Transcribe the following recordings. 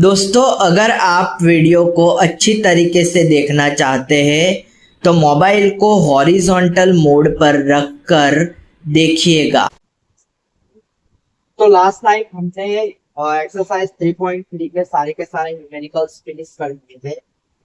दोस्तों, अगर आप वीडियो को अच्छी तरीके से देखना चाहते हैं तो मोबाइल को हॉरिजॉन्टल मोड पर रखकर देखिएगा। तो लास्ट टाइम हमने एक्सरसाइज 3.3 के सारे न्यूमेरिकल्स फिनिश कर दिए थे।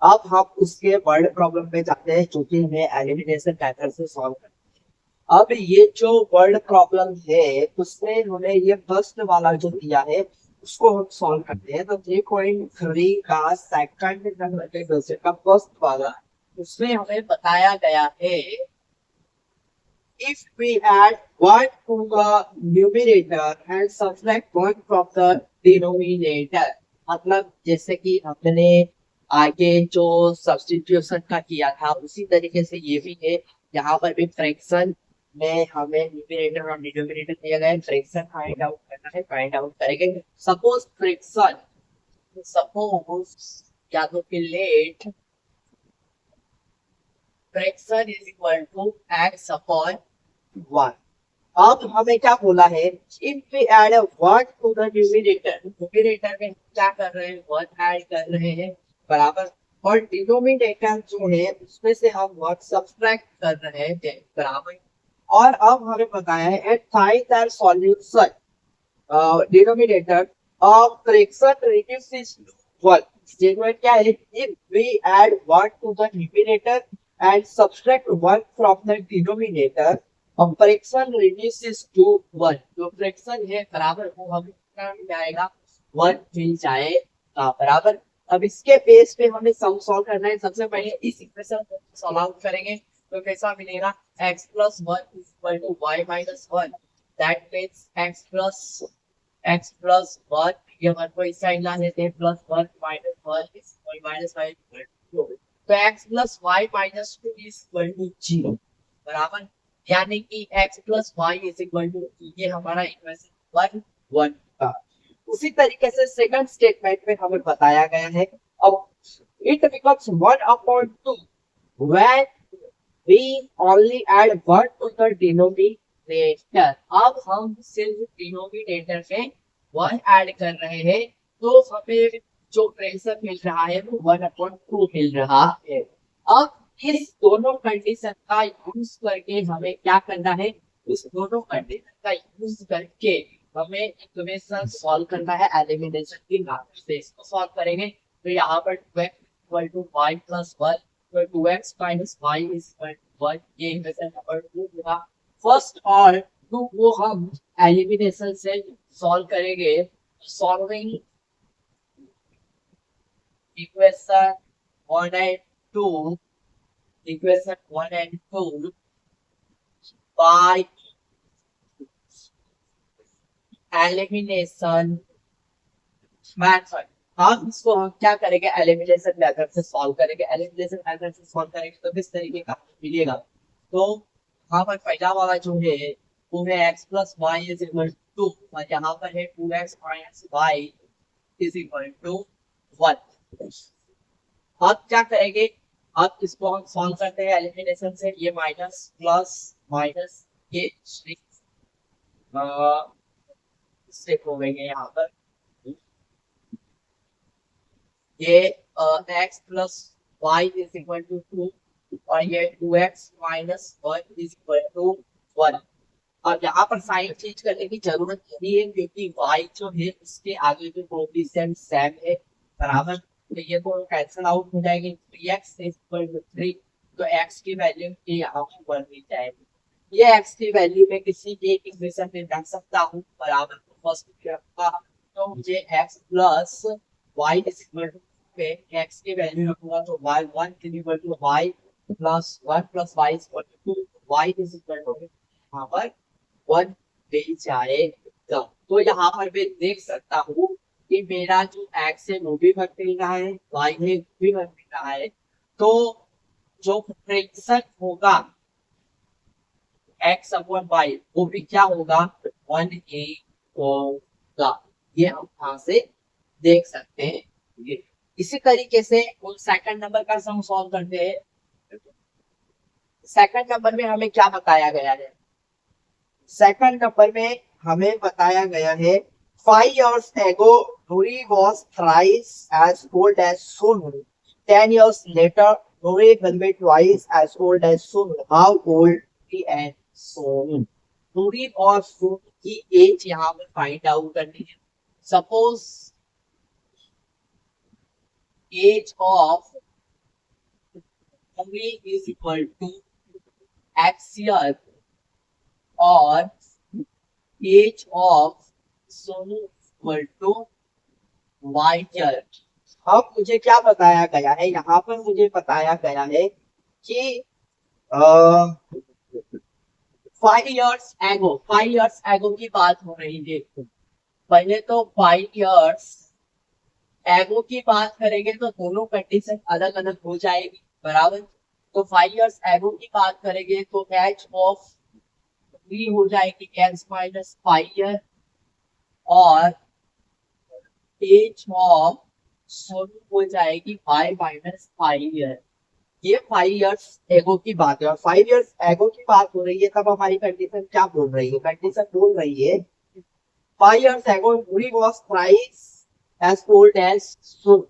अब हम उसके वर्ड प्रॉब्लम पे जाते हैं जो कि हमें एलिमिनेशन मेथड से सॉल्व करना है। अब ये जो वर्ड प्रॉब्लम है उसमें हमें ये फर्स्ट वाला जो दिया है उसको हम सॉल्व करते हैं। तो 3.3 का सेकंड नंबर का फर्स्ट वाला उसमें हमें बताया गया है if we add 1 to the numerator and subtract 1 from the denominator, मतलब जैसे कि हमने आगे जो सब्स्टिट्यूशन का किया था उसी तरीके से ये भी है। यहाँ पर भी फ्रैक्शन में हमें न्यूमरेटर और डिनोमिनेटर दिया गया है, फ्रैक्शन फाइंड आउट करना है, फाइंड आउट करेंगे। सपोज या तो फिर let fraction is equal to x upon 1। अब हमें क्या बोला है, if we add 1 to the numerator में क्या कर रहे हैं, 1 ऐड कर रहे हैं बराबर, और डिनोमिनेटर जो है उसमें से हम 1 सब्ट्रैक्ट कर रहे हैं बराबर। और अब हमें बताया है at find the solution denominator of fraction reduces to 1। Statement क्या है, if we add 1 to the numerator and subtract 1 from the denominator, और फ्रैक्शन रिड्यूसेस टू 1। जो फ्रैक्शन है बराबर वो हमें क्या मिल जाएगा, 1 मिल जाएगा बराबर। अब इसके बेस पे हमें सम सॉल्व करना है। सबसे पहले इस इक्वेशन को सॉल्व आउट करेंगे तो कैसा मिलेगा, x plus 1 is equal to y minus 1। That means x plus 1, ये 1 को इस साइड ला देते हैं, प्लस 1 माइनस 1 इज माइनस 5। तो x plus Y minus 2 is equal to 0 बराबर, यानी कि x plus Y is equal to, ये हमारा इक्वेशन 1 1 का। उसी तरीके से सेकंड स्टेटमेंट में हमें बताया गया है, अब it becomes 1 upon 2 when we only add 1 to the denominator. अब हम सिर्फ डिनोमिनेटर में 1 ऐड कर रहे हैं तो हमें जो फ्रैक्शन मिल रहा है वो 1/2 मिल रहा है। अब इस दोनों कंडीशन का यूज करके हमें क्या करना है, इस दोनों कंडीशन का यूज करके हमें इक्वेशन सॉल्व करना है एलिमिनेशन की मेथड से। इसको सॉल्व करेंगे तो यहाँ पर 2x equal to y plus 1, तो 2x minus y is equal to 1, ये इक्वेशन नंबर 2 होगा। फर्स्ट और 2 को हम एलिमिनेशन से सॉल्व करेंगे। Solving equation 1 and 2 by elimination method। हम इसको हम क्या करेंगे, एलिमिनेशन मेथड से सॉल्व करेंगे। एलिमिनेशन मेथड से सॉल्व करेंगे तो किस तरीके का मिलेगा, तो यहाँ पर पहला वाला जो है वो है x plus Y is equal to 2, और यहाँ पर है 2x minus Y is equal to 1। अब क्या करेंगे, अब इसको हम सॉल्व करते हैं एलिमिनेशन से। ये माइनस प्लस माइनस ये स्टेप हो गए यहाँ पर, ये x plus Y is equal to 2 और ये 2x minus 1 is equal to 1। अब यहाँ पर साइन चेंज करने की जरूरत नहीं है क्योंकि y जो है उसके आगे जो कोएफिशिएंट सेम है बराबर, तो ये तो कैंसिल आउट हो जाएगी। 3x इज इक्वल टू 3, तो x की वैल्यू यहाँ पर 1 मिल जाएगी। ये x की वैल्यू में किसी भी एक इक्वेशन में रख सकता हूँ बराबर। तो फर्स्ट रखा तो मुझे x plus y is equal to पे x की वैल्यू रखूंगा तो y1 is equal to y plus 1 plus y is equal to 2, y is equal to यहाँ पर 1 मिल जाएगा। तो यहाँ पर मैं देख सकता हूँ कि मेरा जो x है वो भी 1 मिल रहा है, y है भी 1 मिल रहा है। तो जो फ्रैक्शन होगा x अपॉन y वो भी क्या होगा, 1 ही होगा। ये हम यहाँ से देख सकते हैं। इसी तरीके से उन सेकंड नंबर का सम सॉल्व करते हैं। सेकंड नंबर में हमें क्या बताया गया है, सेकंड नंबर में हमें बताया गया है 5 years ago Nuri was thrice as old as Sonu. 10 years later, Nuri will be twice as old as Sonu. How old Nuri and Sonu? Nuri और Sonu की एज यहाँ पर फाइंड आउट करनी है. Suppose age of Nuri is equal to X year और age of Sonu equal to Y year. अब मुझे क्या बताया गया है, यहाँ पर मुझे बताया गया है कि 5 years एगो की बात हो रही है. पहले तो 5 years एगो की बात करेंगे तो दोनों कंडीशन अलग अलग हो जाएगी, बराबर. तो 5 years एगो की बात करेंगे तो एज ऑफ V हो जाएगी x माइनस 5 ईयर और एज ऑफ सोनू हो जाएगी y माइनस 5 ईयर. ये 5 years एगो की बात है और 5 years एगो की बात हो रही है. तब हमारी कंडीशन क्या बोल रही है, कंडीशन बोल रही है 5 years ago Nuri was thrice as old as Sonu.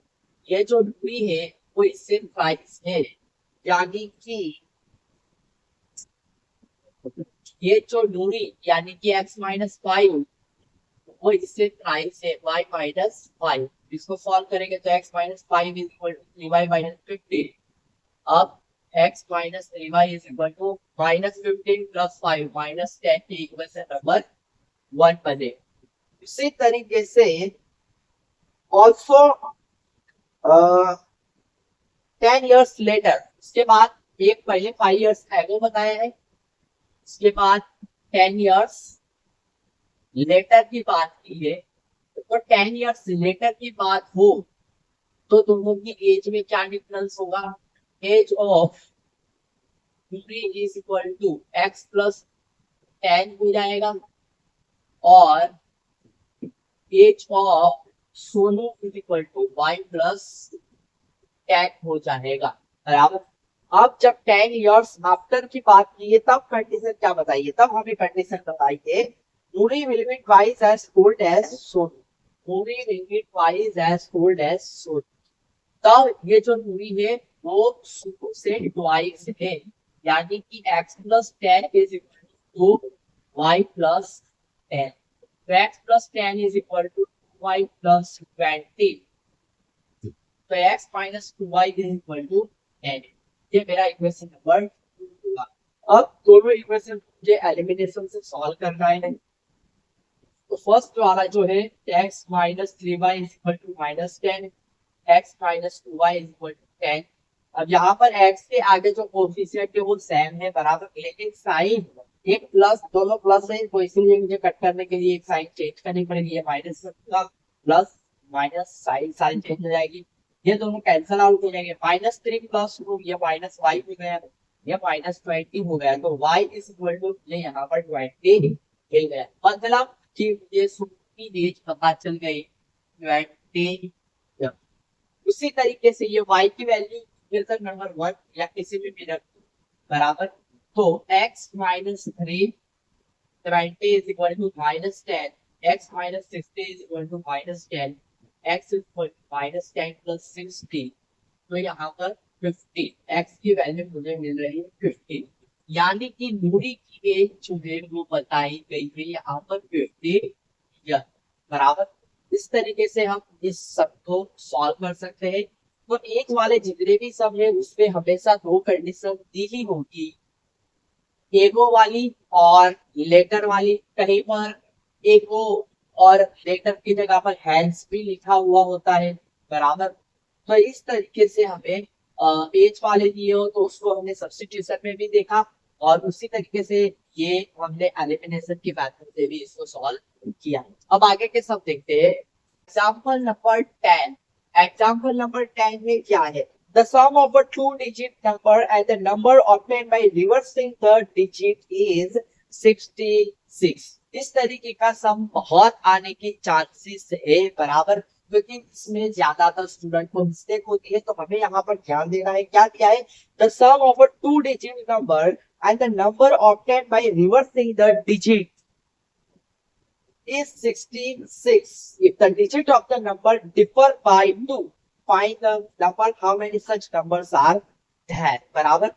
ये जो Nuri है वो इससे thrice है, यानी कि ये जो Nuri यानी कि x माइनस 5 वो इससे थ्राइस है y माइनस 5. इसको सॉल्व करेंगे तो x minus 5 is equal to 3y minus 15. अब x minus 3y is equal to minus 15 plus 5 minus 10 के इक्वेशन नंबर 1 बने. इसी तरीके से ऑल्सो 10 years later, इसके बाद एक पहले 5 years एगो बताया है, इसके बाद 10 years लेटर की बात की है. तो 10 years लेटर की बात हो तो दोनों की एज में क्या डिफरेंस होगा, age of Nuri is equal to x plus 10 हो जाएगा और age of Sonu is equal to y plus 10 हो जाएगा, बराबर. अब जब 10 years आफ्टर की बात की है तब कंडीशन क्या बताइए, तब हमें कंडीशन बताइए Nuri will be twice as old as Sonu. Nuri will be twice as old as Sonu. तब ये जो Nuri है वो Sonu से twice है, यानी कि x plus 10 is equal to y plus 10. तो x plus 10 is equal to y plus 20. तो x minus 2y is equal to 10. ये मेरा इक्वेशन नंबर 2 होगा. अब दोनों इक्वेशन मुझे एलिमिनेशन से सॉल्व करना है. तो फर्स्ट वाला जो है x minus 3y is equal to minus 10, x minus 2y is equal to 10. अब यहाँ पर x के आगे जो कोफिशिएंट है वो सेम है, बराबर, लेकिन साइन एक प्लस, दोनों प्लस है तो इसीलिए मुझे कट करने के लिए एक साइन चेंज करनी पड़ेगी. Minus plus minus sign change हो जाएगी, ये दोनों कैंसिल आउट हो जाएंगे. माइनस 3 प्लस 2 ये माइनस 5 हो गया, ये माइनस 20 हो गया. तो y इज इक्वल टू ये यहाँ पर 20 मिल गया. मतलब कि मुझे Sonu की एज पता चल गई 20. उसी तरीके से ये y की वैल्यू इक्वेशन नंबर 1 या किसी भी मिनट बराबर. तो x minus 3 20 is equal to minus 10, x minus 60 is equal to minus 10, x is equal to minus 10 plus 60. तो यहाँ पर 50, x की वैल्यू मुझे मिल रही है 50, यानी कि Nuri की एज जो है वो बताई गई है यहाँ पर 50 ईयर, बराबर. इस तरीके से हम इस सब को सॉल्व कर सकते हैं. तो एज वाले जितने भी सब है उसमें हमेशा दो कंडीशन दी ही होगी, एगो वाली और लेटर वाली. कहीं पर एगो और लेटर की जगह पर हैंस भी लिखा हुआ होता है, बराबर. तो इस तरीके से हमें एज वाले दिए हो तो उसको हमने सब्स्टिट्यूशन में भी देखा और उसी तरीके से ये हमने एलिमिनेशन की मेथड से भी इसको सॉल्व किया. अब आगे के सब देखते हैं. Example number 10. एग्जांपल नंबर 10 में क्या है, the sum of a two-digit number and the number obtained by reversing the digit is 66. इस तरीके का सम बहुत आने की चांसेस है, बराबर, क्योंकि इसमें ज्यादातर स्टूडेंट को मिस्टेक होती है. तो हमें यहाँ पर ध्यान देना है. क्या दिया है, the sum of a two-digit number and the number obtained by reversing the digit is 66. If the digit of the number differ by 2, find the number how many such numbers are there. बराबर,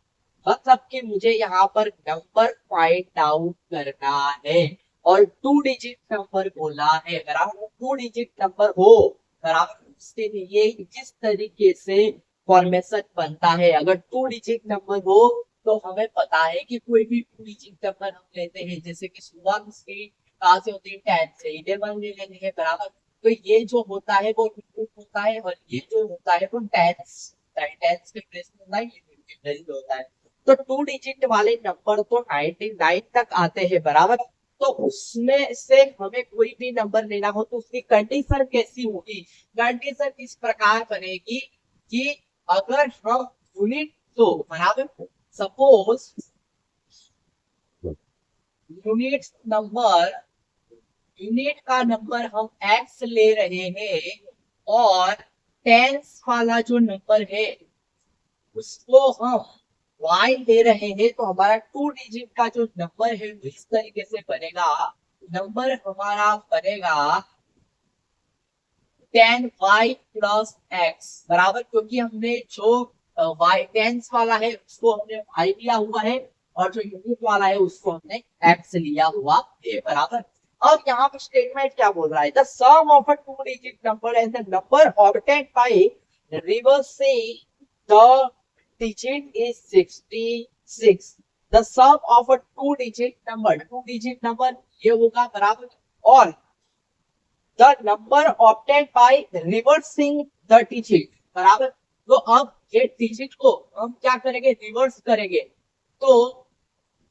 मतलब कि मुझे यहाँ पर number find out करना है और 2 digit number बोला है। बराबर, 2 डिजिट नंबर हो, बराबर, उसके लिए किस तरीके से फॉर्मेशन बनता है। अगर 2 डिजिट नंबर हो तो हमें पता है कि कोई भी 2 डिजिट नंबर हम लेते हैं, जैसे कि 1 से कहाँ से होती है, 10 से 11 ले लेते हैं। बराबर, तो ये जो होता है वो इनपुट होता है और ये जो होता है वो टेंस के प्लेस में होता है, ये होता है। तो 2 डिजिट वाले नंबर तो 99 तक आते हैं। बराबर, तो उसमें से हमें कोई भी नंबर लेना हो तो उसकी कंडीशन कैसी होगी। कंडीशन इस प्रकार बनेगी कि अगर हम यूनिट तो बराबर, सपोज यूनिट का नंबर हम x ले रहे हैं और टेंस वाला जो नंबर है उसको हम y ले रहे हैं, तो हमारा 2 डिजिट का जो नंबर है इस तरीके से बनेगा। नंबर हमारा बनेगा 10y प्लस x, बराबर, क्योंकि हमने जो y टेंस वाला है उसको हमने y लिया हुआ है और जो यूनिट वाला है उसको हमने x लिया हुआ है। बराबर, अब यहाँ पर स्टेटमेंट क्या बोल रहा है, the sum of a 2 digit number and the number obtained by reversing the digit is 66. The sum of a 2 digit number ये होगा। बराबर, और the number obtained by reversing the digit, बराबर, तो अब ये डिजिट को हम क्या करेंगे, रिवर्स करेंगे। तो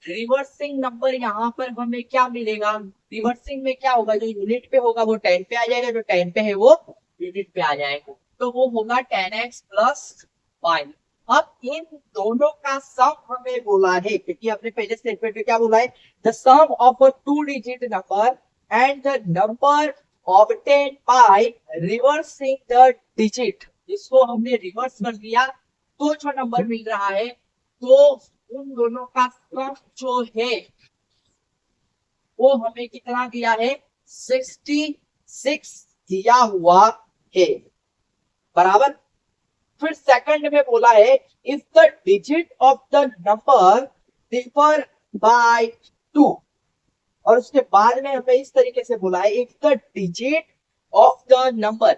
रिवर्सिंग नंबर यहाँ पर हमें क्या मिलेगा, रिवर्सिंग में क्या होगा, जो यूनिट पे होगा वो 10 पे आ जाएगा, जो 10 पे है वो यूनिट पे आ जाएगा, तो वो होगा 10x प्लस 5। अब इन दोनों का सम हमें बोला है, क्योंकि अपने पहले स्टेटमेंट में क्या बोला है, the sum of a 2 digit number and the number obtained by reversing the digit, इसको हमने रिवर्स कर दिया तो जो नंबर मिल रहा है, तो उन दोनों का सम जो है वो हमें कितना दिया है, 66 दिया हुआ है। बराबर, फिर सेकंड में बोला है if the digit of the number differ by 2, और उसके बाद में हमें इस तरीके से बोला है if the digit of the number,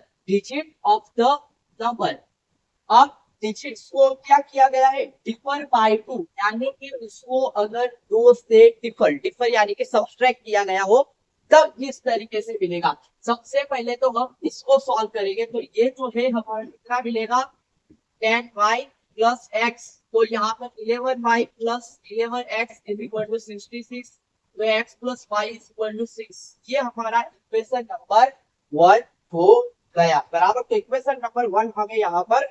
अब डिजिट्स को क्या किया गया है, डिफर बाय 2, यानी कि उसको अगर 2 से डिफर यानी कि सब्सट्रैक्ट किया गया हो तब इस तरीके से मिलेगा। सबसे पहले तो हम इसको सॉल्व करेंगे, तो ये जो है हमारा कितना मिलेगा, 10y प्लस x, तो यहाँ पर 11y plus 11x is equal to 66, तो x plus y is equal to 6। ये हमारा इक्वेशन नंबर 1 हो गया। बराबर, तो इक्वेशन नंबर 1 हमें यहाँ पर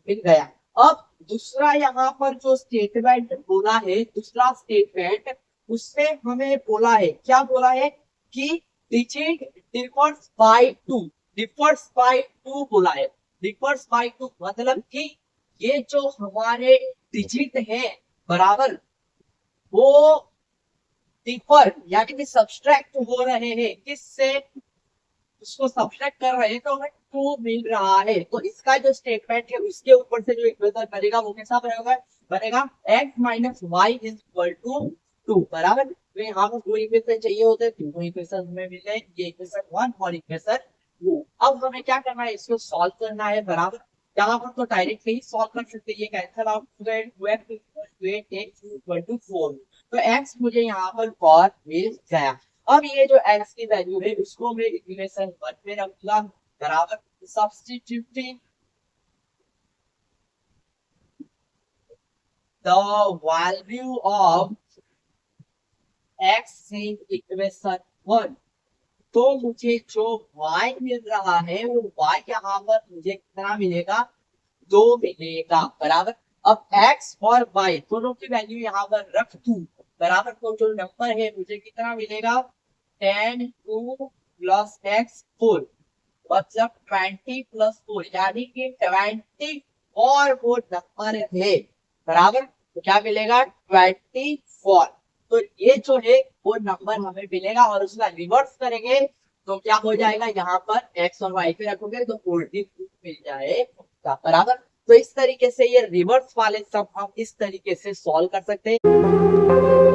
मिल गया। अब दूसरा यहाँ पर जो स्टेटमेंट बोला है, दूसरा स्टेटमेंट, उससे हमें बोला है, क्या बोला है कि डिजिट डिफर्स बाय 2, बोला है। डिफर्स बाय 2 मतलब कि ये जो हमारे डिजिट है, बराबर, वो डिफर यानी कि सब्सट्रैक्ट हो रहे हैं, किससे, उसको सब्सट्रैक्ट कर रहे हैं तो हमें 2 मिल रहा है। तो इसका जो स्टेटमेंट है उसके ऊपर से जो इक्वेशन बनेगा वो कैसा बनेगा x minus Y is equal to 2। बराबर, तो यहाँ पर 2 इक्वेशन चाहिए होते हैं, 2 इक्वेशन हमें मिल गए, ये इक्वेशन 1 और इक्वेशन 2। अब हमें क्या करना है, इसको सॉल्व करना है। बराबर, यहाँ पर तो डायरेक्ट ही सॉल्व कर सकते हैं, ये कैंसिल आउट हो गए, 2x इक्वल टू 4, तो x मुझे यहाँ पर 4 मिल गया। अब ये जो x की वैल्यू है उसको मैं इक्वेशन 1 में रखूंगा। बराबर, substituting the value of x in equation 1, तो मुझे जो y मिल रहा है वो y यहाँ पर मुझे कितना मिलेगा, 2 मिलेगा। बराबर, अब x और y दोनों की वैल्यू यहाँ पर रख दूं। बराबर, तो जो नंबर है मुझे कितना मिलेगा, 10 2 प्लस x 4, मतलब 20 प्लस 4, यानी कि 20 और वो नंबर है। बराबर, तो क्या मिलेगा, 24। तो ये जो है वो नंबर हमें मिलेगा और उसका रिवर्स करेंगे तो क्या हो जाएगा, यहाँ पर x और y पे रखोगे तो 42 मिल जाएगा, बराबर। तो इस तरीके से ये रिवर्स वाले सब हम इस तरीके से सॉल्व कर सकते हैं।